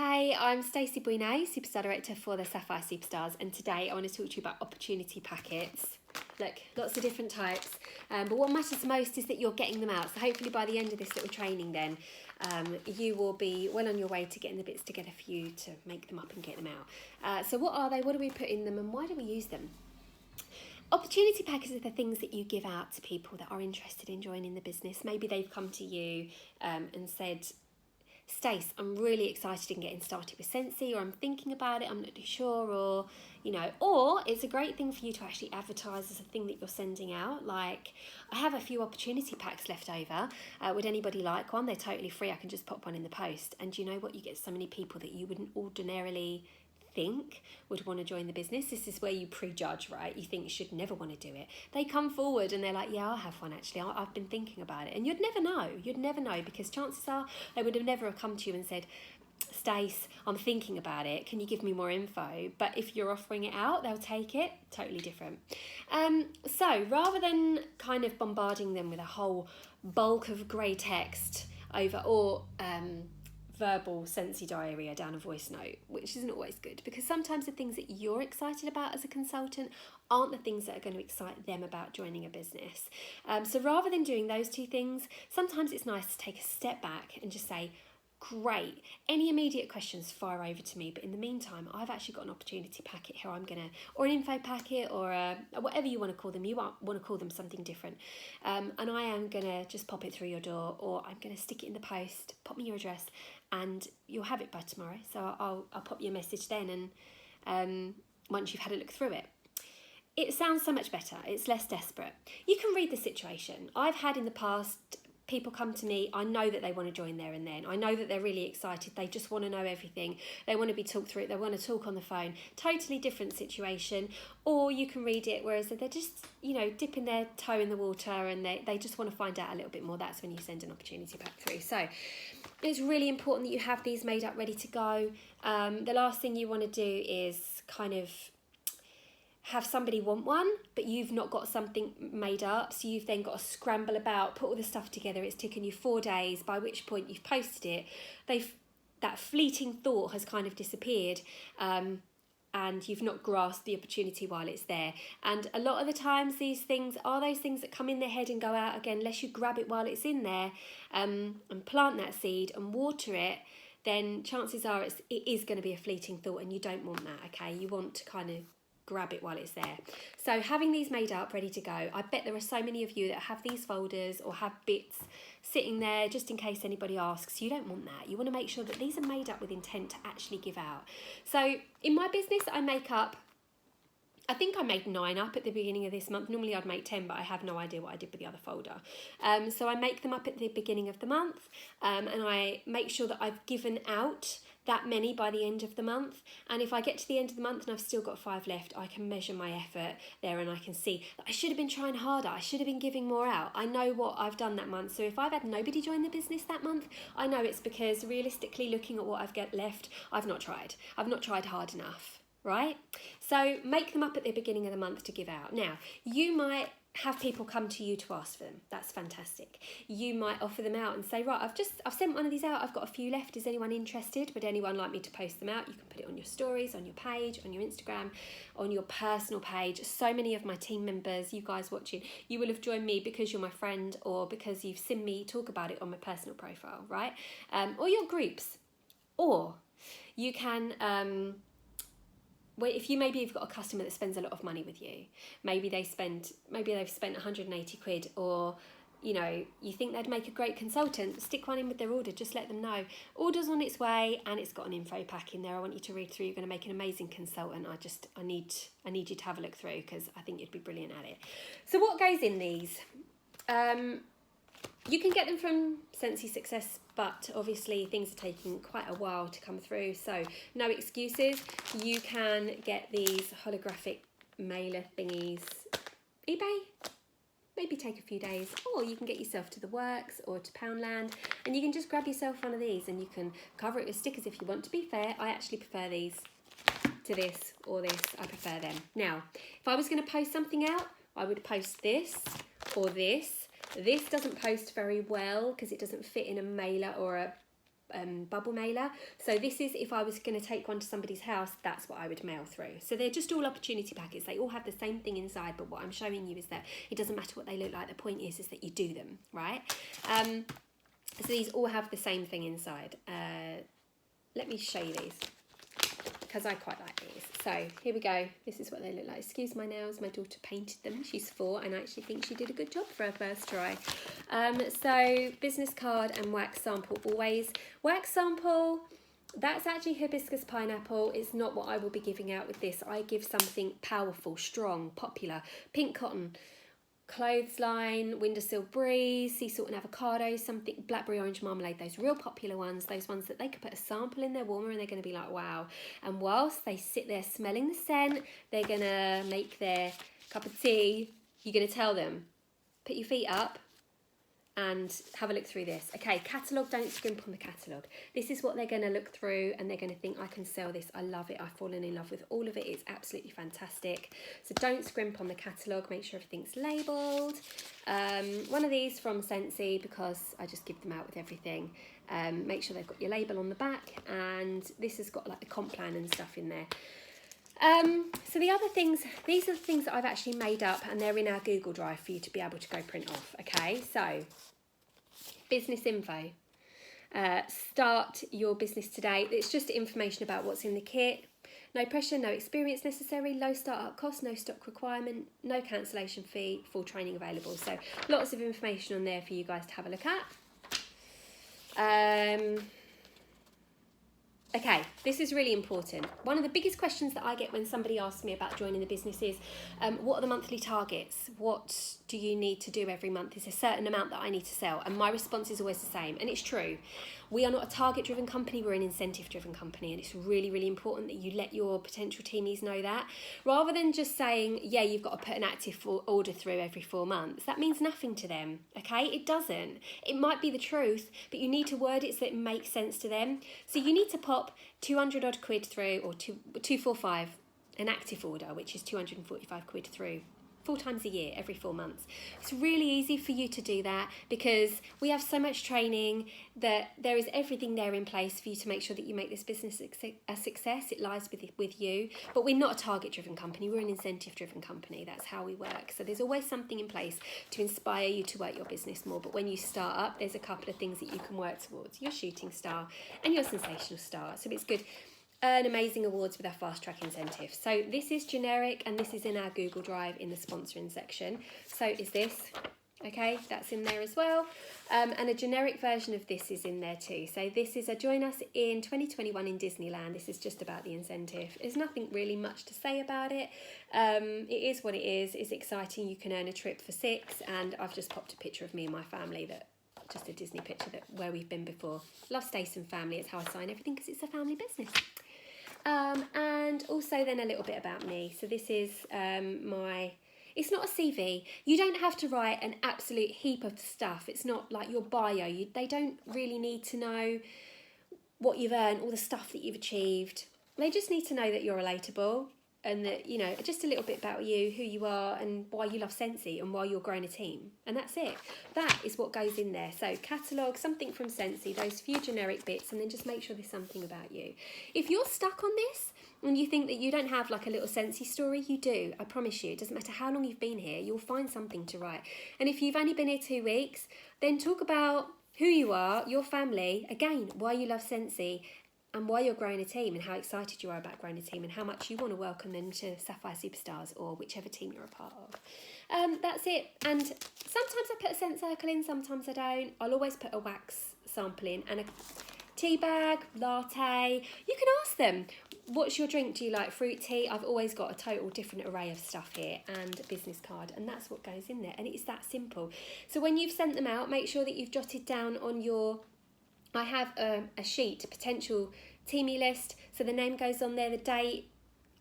Hey, I'm Stacey Bouinet, Superstar Director for the Sapphire Superstars, and today I want to talk to you about opportunity packets. Look, lots of different types, but what matters most is that you're getting them out. So hopefully by the end of this little training then, you will be well on your way to getting the bits together for you to make them up and get them out. So what are they, what do we put in them, and why do we use them? Opportunity packets are the things that you give out to people that are interested in joining the business. Maybe they've come to you and said, Stace, I'm really excited in getting started with Scentsy, or I'm thinking about it, I'm not too sure, or or it's a great thing for you to actually advertise as a thing that you're sending out. Like, I have a few opportunity packs left over. Would anybody like one? They're totally free. I can just pop one in the post. And you know what? You get so many people that you wouldn't ordinarily think would want to join the business. This is where you prejudge, right? You think you should never want to do it. They come forward and they're like, yeah, I'll have one actually. I've been thinking about it. And you'd never know because chances are they would have never come to you and said, Stace, I'm thinking about it. Can you give me more info? But if you're offering it out, they'll take it. Totally different. So rather than kind of bombarding them with a whole bulk of grey text over or verbal Scentsy diarrhea down a voice note, which isn't always good because sometimes the things that you're excited about as a consultant aren't the things that are going to excite them about joining a business. So rather than doing those two things, sometimes it's nice to take a step back and just say, great, any immediate questions fire over to me, but in the meantime I've actually got an opportunity packet here. Or an info packet, or whatever you want to call them. You want to call them something different, and I am gonna just pop it through your door, or I'm gonna stick it in the post. Pop me your address and you'll have it by tomorrow. So I'll pop you a message then, and once you've had a look through it. It sounds so much better. It's less desperate. You can read the situation. I've had in the past people come to me, I know that they want to join there and then. I know that they're really excited. They just want to know everything. They want to be talked through it. They want to talk on the phone. Totally different situation. Or you can read it, whereas they're just, dipping their toe in the water and they just want to find out a little bit more. That's when you send an opportunity pack through. So it's really important that you have these made up, ready to go. The last thing you want to do is kind of have somebody want one, but you've not got something made up, so you've then got to scramble about, put all the stuff together. It's taken you 4 days, by which point you've posted it. That fleeting thought has kind of disappeared, and you've not grasped the opportunity while it's there. And a lot of the times these things are those things that come in their head and go out again. Unless you grab it while it's in there and plant that seed and water it, then chances are it is going to be a fleeting thought, and you don't want that, okay? You want to kind of grab it while it's there. So having these made up, ready to go. I bet there are so many of you that have these folders or have bits sitting there just in case anybody asks. You don't want that. You want to make sure that these are made up with intent to actually give out. So in my business, I think I made 9 up at the beginning of this month. Normally I'd make 10, but I have no idea what I did with the other folder. So I make them up at the beginning of the month, and I make sure that I've given out that many by the end of the month. And if I get to the end of the month and I've still got 5 left, I can measure my effort there and I can see that I should have been trying harder. I should have been giving more out. I know what I've done that month. So if I've had nobody join the business that month, I know it's because realistically looking at what I've got left, I've not tried. I've not tried hard enough, right? So make them up at the beginning of the month to give out. Now, you might have people come to you to ask for them. That's fantastic. You might offer them out and say, right, I've sent one of these out. I've got a few left. Is anyone interested? Would anyone like me to post them out? You can put it on your stories, on your page, on your Instagram, on your personal page. So many of my team members, you guys watching, you will have joined me because you're my friend or because you've seen me talk about it on my personal profile, right? Or your groups. Or you can if you've got a customer that spends a lot of money with you, maybe they've spent 180 quid, or you think they'd make a great consultant, stick one in with their order. Just let them know order's on its way and it's got an info pack in there. I want you to read through. You're going to make an amazing consultant. I need you to have a look through because I think you'd be brilliant at it. So what goes in these? You can get them from Scentsy Success, but obviously things are taking quite a while to come through, so no excuses. You can get these holographic mailer thingies, eBay, maybe take a few days, or you can get yourself to The Works or to Poundland, and you can just grab yourself one of these and you can cover it with stickers if you want. To be fair, I actually prefer these to this or this. I prefer them. Now, if I was going to post something out, I would post this or this. This doesn't post very well because it doesn't fit in a mailer or a bubble mailer. So this is, if I was going to take one to somebody's house, that's what I would mail through. So they're just all opportunity packets. They all have the same thing inside, but what I'm showing you is that it doesn't matter what they look like. The point is that you do them, right? So these all have the same thing inside. Let me show you these, because I quite like these. So here we go. This is what they look like. Excuse my nails. My daughter painted them. She's 4 and I actually think she did a good job for her first try. So business card and wax sample always. Wax sample, that's actually hibiscus pineapple. It's not what I will be giving out with this. I give something powerful, strong, popular. Pink cotton, clothesline, windowsill breeze, sea salt and avocado, something, blackberry orange marmalade, those real popular ones, those ones that they could put a sample in their warmer and they're going to be like, wow. And whilst they sit there smelling the scent, they're going to make their cup of tea. You're going to tell them, put your feet up and have a look through this. Okay, catalogue, don't scrimp on the catalogue. This is what they're going to look through and they're going to think, I can sell this. I love it. I've fallen in love with all of it. It's absolutely fantastic. So don't scrimp on the catalogue. Make sure everything's labelled. One of these from Scentsy, because I just give them out with everything. Make sure they've got your label on the back, and this has got like the comp plan and stuff in there. So the other things, these are the things that I've actually made up and they're in our Google Drive for you to be able to go print off. Okay, so business info. Start your business today. It's just information about what's in the kit. No pressure, no experience necessary, low start-up cost, no stock requirement, no cancellation fee, full training available. So lots of information on there for you guys to have a look at. Okay, this is really important. One of the biggest questions that I get when somebody asks me about joining the business is, what are the monthly targets? What do you need to do every month? Is there a certain amount that I need to sell? And my response is always the same, and it's true. We are not a target-driven company, we're an incentive-driven company, and it's really, really important that you let your potential teamies know that. Rather than just saying, yeah, you've got to put an active order through every 4 months, that means nothing to them, okay? It doesn't. It might be the truth, but you need to word it so it makes sense to them. So you need to pop 200 odd quid through, or 245, an active order, which is 245 quid through 4 times a year, every 4 months. It's really easy for you to do that because we have so much training that there is everything there in place for you to make sure that you make this business a success. It lies with you, but we're not a target-driven company. We're an incentive-driven company. That's how we work. So there's always something in place to inspire you to work your business more. But when you start up, there's a couple of things that you can work towards: your shooting star and your sensational star. So it's good. Earn amazing awards with our fast track incentive. So this is generic and this is in our Google Drive in the sponsoring section. So is this, okay, that's in there as well. And a generic version of this is in there too. So this is a join us in 2021 in Disneyland. This is just about the incentive. There's nothing really much to say about it. It is what it is. It's exciting. You can earn a trip for 6, and I've just popped a picture of me and my family, that just a Disney picture that where we've been before. Love Stace and family. It's how I sign everything because it's a family business. And also then a little bit about me. So this is it's not a CV. You don't have to write an absolute heap of stuff. It's not like your bio. They don't really need to know what you've earned, all the stuff that you've achieved. They just need to know that you're relatable and that, you know, just a little bit about you, who you are and why you love Scentsy and why you're growing a team. And that's it. That is what goes in there. So catalogue, something from Scentsy, those few generic bits, and then just make sure there's something about you. If you're stuck on this and you think that you don't have like a little Scentsy story, you do. I promise you. It doesn't matter how long you've been here, you'll find something to write. And if you've only been here 2 weeks, then talk about who you are, your family, again, why you love Scentsy, and why you're growing a team and how excited you are about growing a team and how much you want to welcome them to Sapphire Superstars or whichever team you're a part of. That's it. And sometimes I put a scent circle in, sometimes I don't. I'll always put a wax sample in and a tea bag, latte. You can ask them, what's your drink? Do you like fruit tea? I've always got a total different array of stuff here and a business card, and that's what goes in there. And it's that simple. So when you've sent them out, make sure that you've jotted down on your... I have a sheet, potential teamie list, so the name goes on there, the date.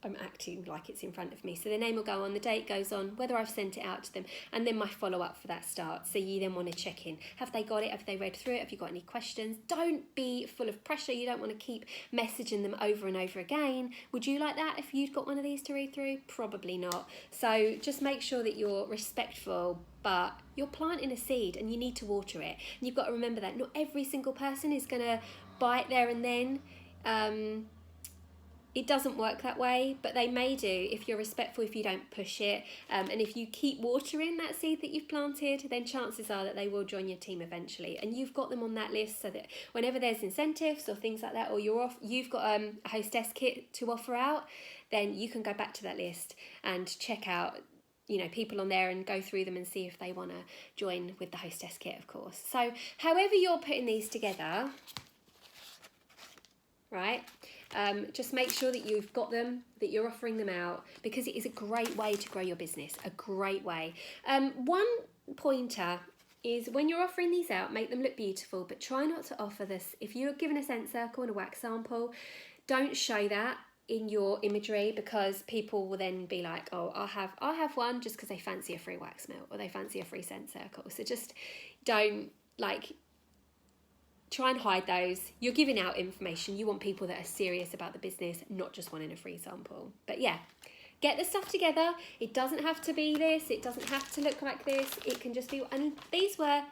I'm acting like it's in front of me. So the name will go on, the date goes on, whether I've sent it out to them, and then my follow-up for that starts. So you then want to check in. Have they got it? Have they read through it? Have you got any questions? Don't be full of pressure. You don't want to keep messaging them over and over again. Would you like that if you'd got one of these to read through? Probably not. So just make sure that you're respectful, but you're planting a seed and you need to water it. And you've got to remember that not every single person is going to buy it there and then. It doesn't work that way, but they may do if you're respectful, if you don't push it. And if you keep watering that seed that you've planted, then chances are that they will join your team eventually. And you've got them on that list so that whenever there's incentives or things like that, or you've got a hostess kit to offer out, then you can go back to that list and check out, you know, people on there and go through them and see if they want to join with the hostess kit, of course. So however you're putting these together, right, just make sure that you've got them, that you're offering them out, because it is a great way to grow your business, a great way. One pointer is when you're offering these out, make them look beautiful, but try not to offer this. If you're given a scent circle and a wax sample, don't show that in your imagery, because people will then be like, oh, I'll have one, just because they fancy a free wax melt or they fancy a free scent circle. So just don't, like, try and hide those. You're giving out information. You want people that are serious about the business, not just wanting a free sample. But yeah, get the stuff together. It doesn't have to be this. It doesn't have to look like this. It can just be, and these were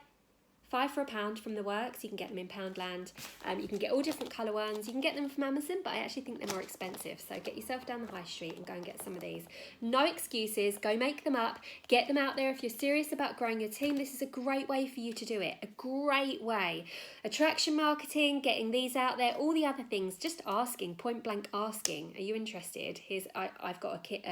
£5 for £1 from the works. You can get them in Poundland. You can get all different colour ones. You can get them from Amazon, but I actually think they're more expensive. So get yourself down the high street and go and get some of these. No excuses. Go make them up. Get them out there. If you're serious about growing your team, this is a great way for you to do it. A great way. Attraction marketing, getting these out there, all the other things. Just asking, point blank asking. Are you interested? I've got a kit.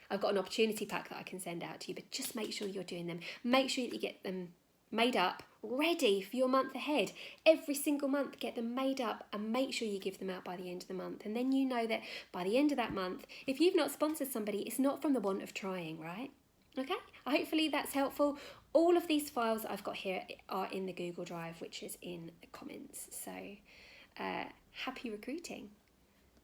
I've got an opportunity pack that I can send out to you, but just make sure you're doing them. Make sure that you get them made up, ready for your month ahead. Every single month, get them made up and make sure you give them out by the end of the month. And then you know that by the end of that month, if you've not sponsored somebody, it's not from the want of trying, right? Okay, hopefully that's helpful. All of these files that I've got here are in the Google Drive, which is in the comments. So happy recruiting.